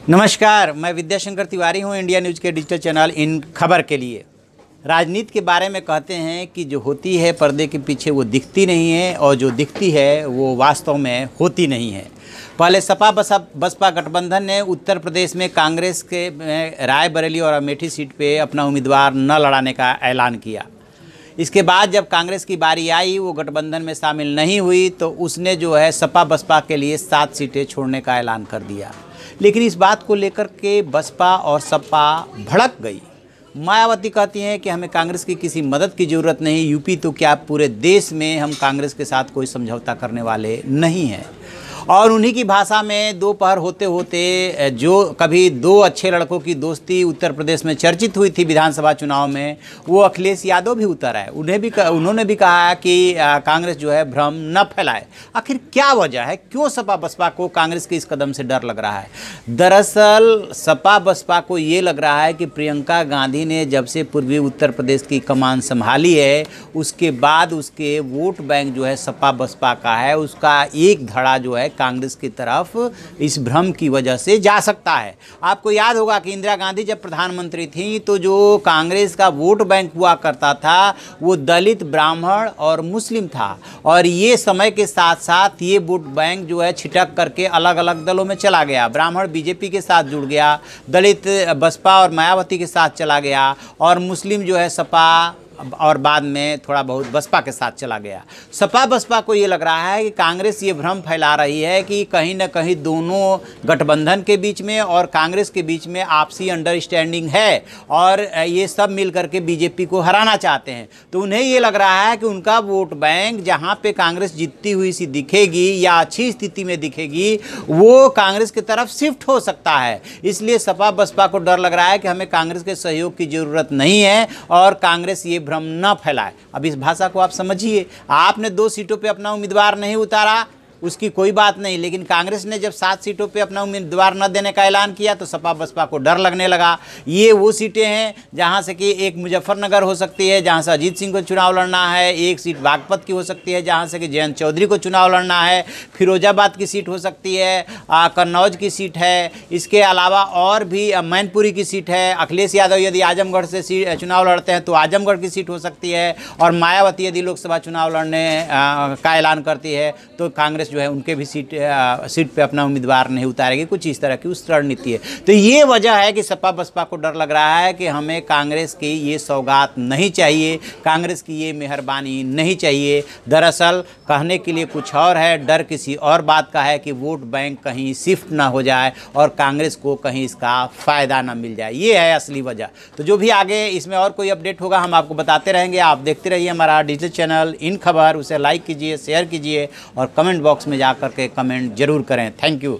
नमस्कार, मैं विद्याशंकर तिवारी हूँ। इंडिया न्यूज़ के डिजिटल चैनल इन खबर के लिए। राजनीति के बारे में कहते हैं कि जो होती है पर्दे के पीछे वो दिखती नहीं है और जो दिखती है वो वास्तव में होती नहीं है। पहले सपा बसपा गठबंधन ने उत्तर प्रदेश में कांग्रेस के रायबरेली और अमेठी सीट पे अपना उम्मीदवार न लड़ाने का ऐलान किया। इसके बाद जब कांग्रेस की बारी आई, वो गठबंधन में शामिल नहीं हुई, तो उसने जो है सपा बसपा के लिए 7 सीटें छोड़ने का ऐलान कर दिया। लेकिन इस बात को लेकर के बसपा और सपा भड़क गई। मायावती कहती हैं कि हमें कांग्रेस की किसी मदद की ज़रूरत नहीं, यूपी तो क्या पूरे देश में हम कांग्रेस के साथ कोई समझौता करने वाले नहीं हैं। और उन्हीं की भाषा में दोपहर होते होते जो कभी दो अच्छे लड़कों की दोस्ती उत्तर प्रदेश में चर्चित हुई थी विधानसभा चुनाव में, वो अखिलेश यादव भी उतर आए। उन्होंने भी कहा कि कांग्रेस जो है भ्रम न फैलाए। आखिर क्या वजह है, क्यों सपा बसपा को कांग्रेस के इस कदम से डर लग रहा है? दरअसल सपा बसपा को ये लग रहा है कि प्रियंका गांधी ने जब से पूर्वी उत्तर प्रदेश की कमान संभाली है, उसके बाद उसके वोट बैंक जो है सपा बसपा का है, उसका एक धड़ा जो है कांग्रेस की तरफ इस भ्रम की वजह से जा सकता है। आपको याद होगा कि इंदिरा गांधी जब प्रधानमंत्री थी तो जो कांग्रेस का वोट बैंक हुआ करता था वो दलित, ब्राह्मण और मुस्लिम था, और ये समय के साथ साथ ये वोट बैंक जो है छिटक करके अलग अलग दलों में चला गया। ब्राह्मण बीजेपी के साथ जुड़ गया, दलित बसपा और मायावती के साथ चला गया, और मुस्लिम जो है सपा और बाद में थोड़ा बहुत बसपा के साथ चला गया। सपा बसपा को ये लग रहा है कि कांग्रेस ये भ्रम फैला रही है कि कहीं ना कहीं दोनों गठबंधन के बीच में और कांग्रेस के बीच में आपसी अंडरस्टैंडिंग है और ये सब मिल करके बीजेपी को हराना चाहते हैं। तो उन्हें ये लग रहा है कि उनका वोट बैंक जहाँ पे कांग्रेस जीतती हुई सी दिखेगी या अच्छी स्थिति में दिखेगी, वो कांग्रेस की तरफ शिफ्ट हो सकता है। इसलिए सपा बसपा को डर लग रहा है कि हमें कांग्रेस के सहयोग की ज़रूरत नहीं है और कांग्रेस ये भ्रम न फैलाए। अब इस भाषा को आप समझिए। आपने 2 सीटों पे अपना उम्मीदवार नहीं उतारा, उसकी कोई बात नहीं, लेकिन कांग्रेस ने जब 7 सीटों पे अपना उम्मीदवार न देने का ऐलान किया तो सपा बसपा को डर लगने लगा। ये वो सीटें हैं जहां से कि एक मुजफ्फरनगर हो सकती है जहां से अजीत सिंह को चुनाव लड़ना है, एक सीट बागपत की हो सकती है जहां से कि जयंत चौधरी को चुनाव लड़ना है, फिरोजाबाद की सीट हो सकती है, कन्नौज की सीट है, इसके अलावा और भी मैनपुरी की सीट है। अखिलेश यादव यदि आजमगढ़ से चुनाव लड़ते हैं तो आजमगढ़ की सीट हो सकती है, और मायावती यदि लोकसभा चुनाव लड़ने का ऐलान करती है तो कांग्रेस जो है उनके भी सीट पे अपना उम्मीदवार नहीं उतारेगी। कुछ इस तरह की उस रणनीति है। तो ये वजह है कि सपा बसपा को डर लग रहा है कि हमें कांग्रेस की ये सौगात नहीं चाहिए, कांग्रेस की ये मेहरबानी नहीं चाहिए। दरअसल कहने के लिए कुछ और है, डर किसी और बात का है कि वोट बैंक कहीं शिफ्ट ना हो जाए और कांग्रेस को कहीं इसका फ़ायदा ना मिल जाए। ये है असली वजह। तो जो भी आगे इसमें और कोई अपडेट होगा हम आपको बताते रहेंगे। आप देखते रहिए हमारा डिजिटल चैनल इन खबर। उसे लाइक कीजिए, शेयर कीजिए और कमेंट बॉक्स में जाकर के कमेंट जरूर करें। Thank you.